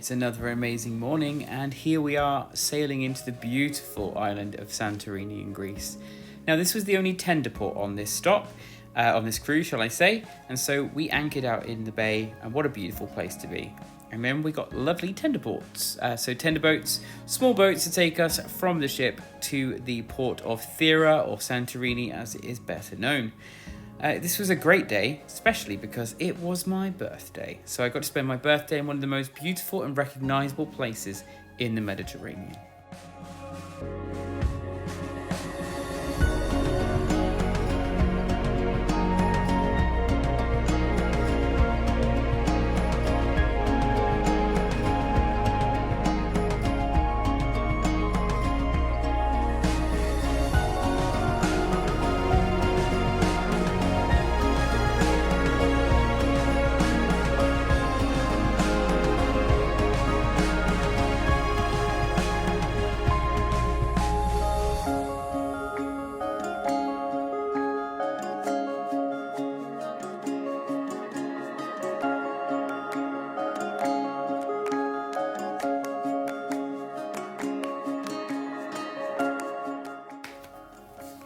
It's another amazing morning, and here we are sailing into the beautiful island of Santorini in Greece. Now, this was the only tender port on this stop, on this cruise, shall I say, and so we anchored out in the bay, and what a beautiful place to be. And then we got lovely tender ports, so tender boats, small boats to take us from the ship to the port of Thera, or Santorini as it is better known. This was a great day, especially because it was my birthday. So I got to spend my birthday in one of the most beautiful and recognisable places in the Mediterranean.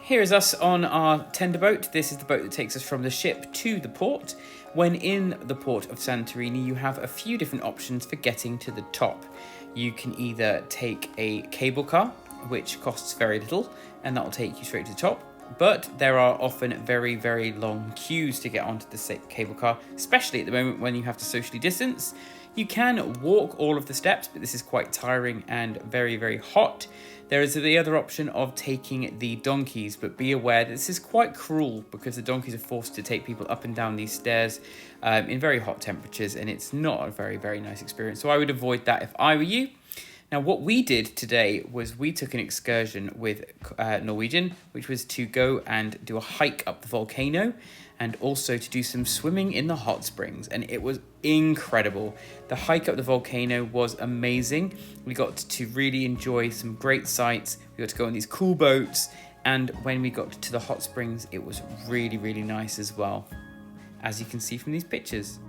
Here is us on our tender boat. This is the boat that takes us from the ship to the port. When in the port of Santorini, you have a few different options for getting to the top. You can either take a cable car, which costs very little, and that will take you straight to the top. But there are often very, very long queues to get onto the cable car, especially at the moment when you have to socially distance. You can walk all of the steps, but this is quite tiring and very, very hot. There is the other option of taking the donkeys, but be aware that this is quite cruel because the donkeys are forced to take people up and down these stairs in very hot temperatures, and it's not a very, very nice experience. So I would avoid that if I were you. Now, what we did today was we took an excursion with Norwegian, which was to go and do a hike up the Volcano and also to do some swimming in the hot springs. And it was incredible. The hike up the Volcano was amazing. We got to really enjoy some great sights. We got to go on these cool boats. And when we got to the hot springs, it was really, really nice as well, as you can see from these pictures.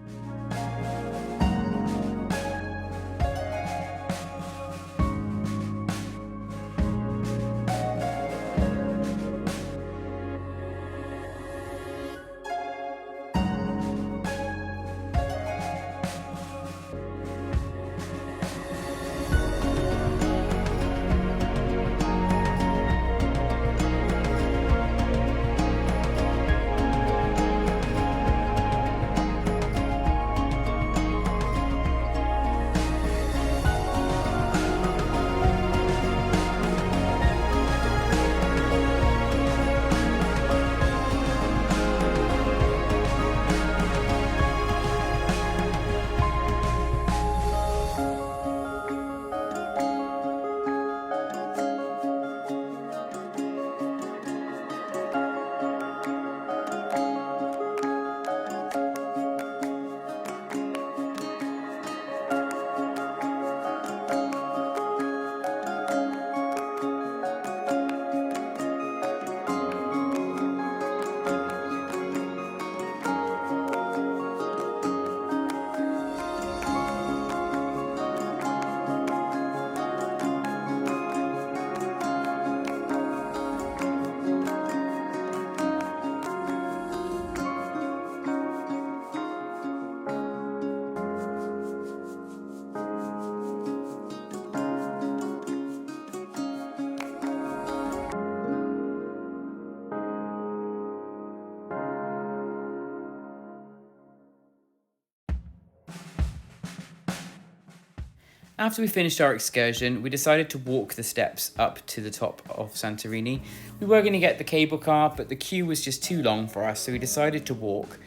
After we finished our excursion, we decided to walk the steps up to the top of Santorini. We were going to get the cable car, but the queue was just too long for us, so we decided to walk.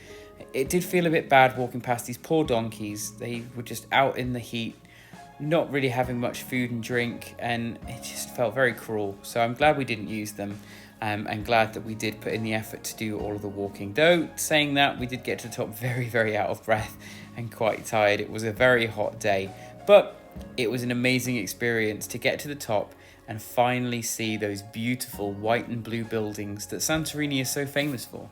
It did feel a bit bad walking past these poor donkeys. They were just out in the heat, not really having much food and drink, and it just felt very cruel. So I'm glad we didn't use them, and glad that we did put in the effort to do all of the walking. Though, saying that, we did get to the top very, very out of breath and quite tired. It was a very hot day, but it was an amazing experience to get to the top and finally see those beautiful white and blue buildings that Santorini is so famous for.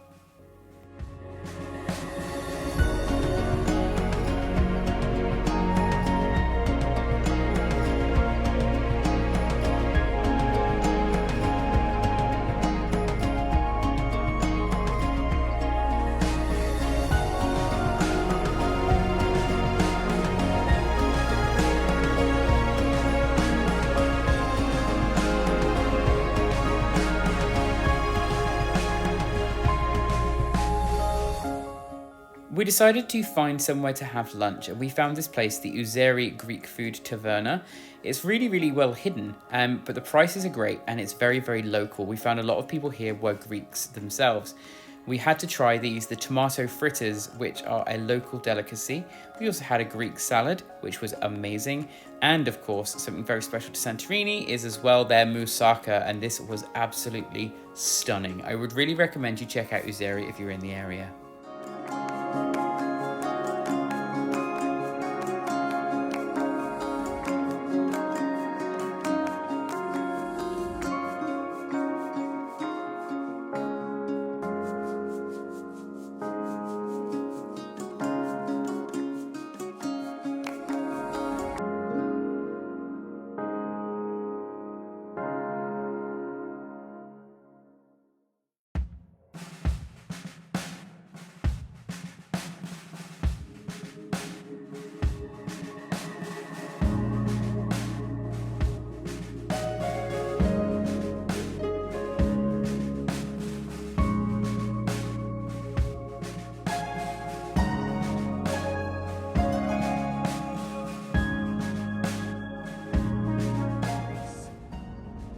We decided to find somewhere to have lunch, and we found this place, the Uzeri Greek Food Taverna. It's really, really well hidden, but the prices are great and it's very, very local. We found a lot of people here were Greeks themselves. We had to try the tomato fritters, which are a local delicacy. We also had a Greek salad, which was amazing. And of course, something very special to Santorini is as well their moussaka, and this was absolutely stunning. I would really recommend you check out Uzeri if you're in the area.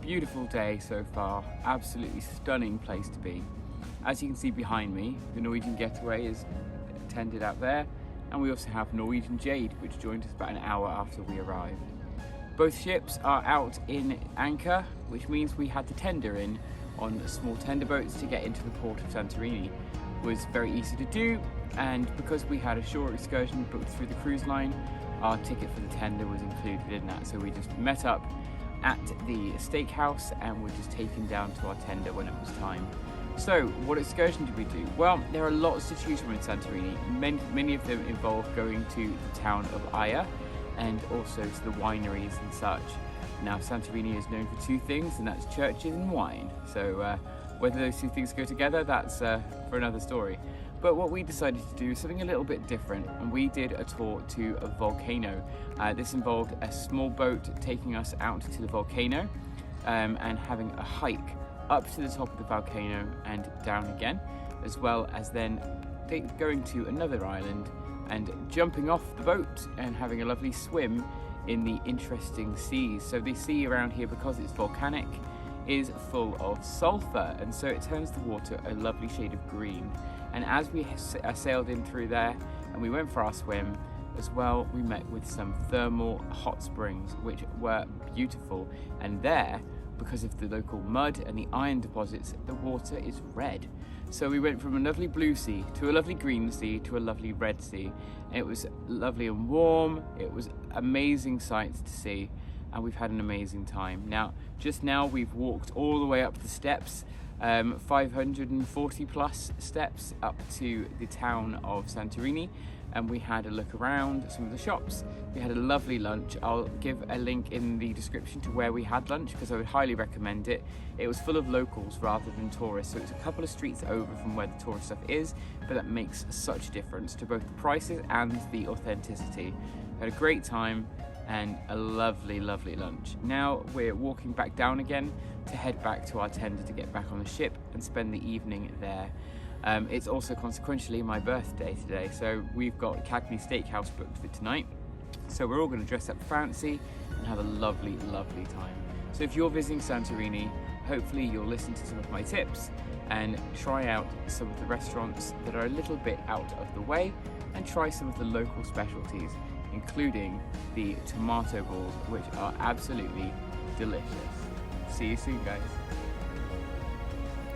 Beautiful day so far, absolutely stunning place to be. As you can see behind me, the Norwegian Getaway is tended out there, and we also have Norwegian Jade, which joined us about an hour after we arrived. Both ships are out in anchor, which means we had to tender in on small tender boats to get into the port of Santorini. It was very easy to do, and because we had a shore excursion booked through the cruise line, our ticket for the tender was included in that, so we just met up at the steakhouse and were just taken down to our tender when it was time. So, what excursion did we do? Well, there are lots to choose from in Santorini. Many of them involve going to the town of Aya and also to the wineries and such. Now, Santorini is known for two things, and that's churches and wine. So, whether those two things go together, that's for another story. But what we decided to do is something a little bit different, and we did a tour to a volcano. This involved a small boat taking us out to the volcano and having a hike up to the top of the volcano and down again, as well as then going to another island and jumping off the boat and having a lovely swim in the interesting seas. So the sea around here, because it's volcanic, is full of sulfur, and so it turns the water a lovely shade of green. And as we sailed in through there and we went for our swim as well, we met with some thermal hot springs, which were beautiful. And there, because of the local mud and the iron deposits, the water is red. So we went from a lovely blue sea to a lovely green sea to a lovely red sea. And it was lovely and warm. It was amazing sights to see, and we've had an amazing time. Just now we've walked all the way up the steps, 540 plus steps up to the town of Santorini, and we had a look around some of the shops. We had a lovely lunch. I'll give a link in the description to where we had lunch, because I would highly recommend it. It was full of locals rather than tourists, so it's a couple of streets over from where the tourist stuff is, but that makes such a difference to both the prices and the authenticity. We had a great time and a lovely, lovely lunch. Now we're walking back down again to head back to our tender to get back on the ship and spend the evening there. It's also consequentially my birthday today, so we've got Cagney Steakhouse booked for tonight. So we're all going to dress up fancy and have a lovely, lovely time. So if you're visiting Santorini, hopefully you'll listen to some of my tips and try out some of the restaurants that are a little bit out of the way, and try some of the local specialties, including the tomato balls, which are absolutely delicious. See you soon, guys.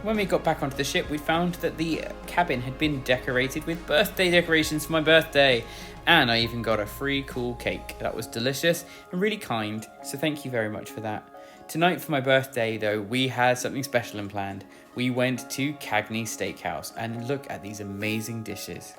When we got back onto the ship, we found that the cabin had been decorated with birthday decorations for my birthday, and I even got a free cool cake. That was delicious and really kind, so thank you very much for that. Tonight for my birthday though, we had something special in planned. We went to Cagney Steakhouse, and look at these amazing dishes.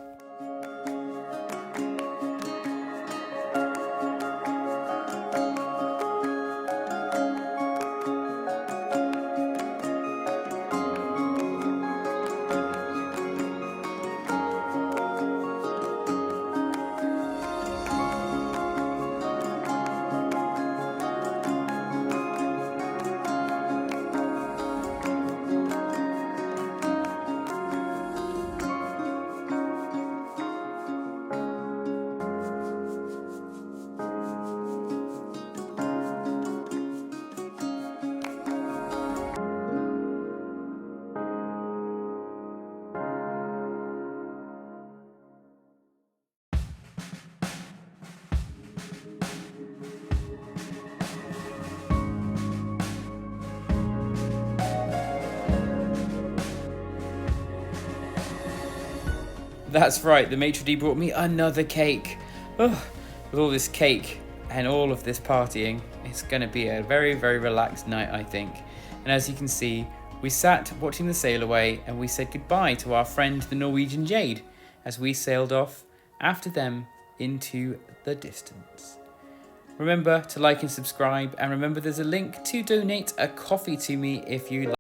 That's right, the maitre d' brought me another cake. Ugh, with all this cake and all of this partying, it's going to be a very, very relaxed night, I think. And as you can see, we sat watching the sail away and we said goodbye to our friend the Norwegian Jade as we sailed off after them into the distance. Remember to like and subscribe, and remember there's a link to donate a coffee to me if you like.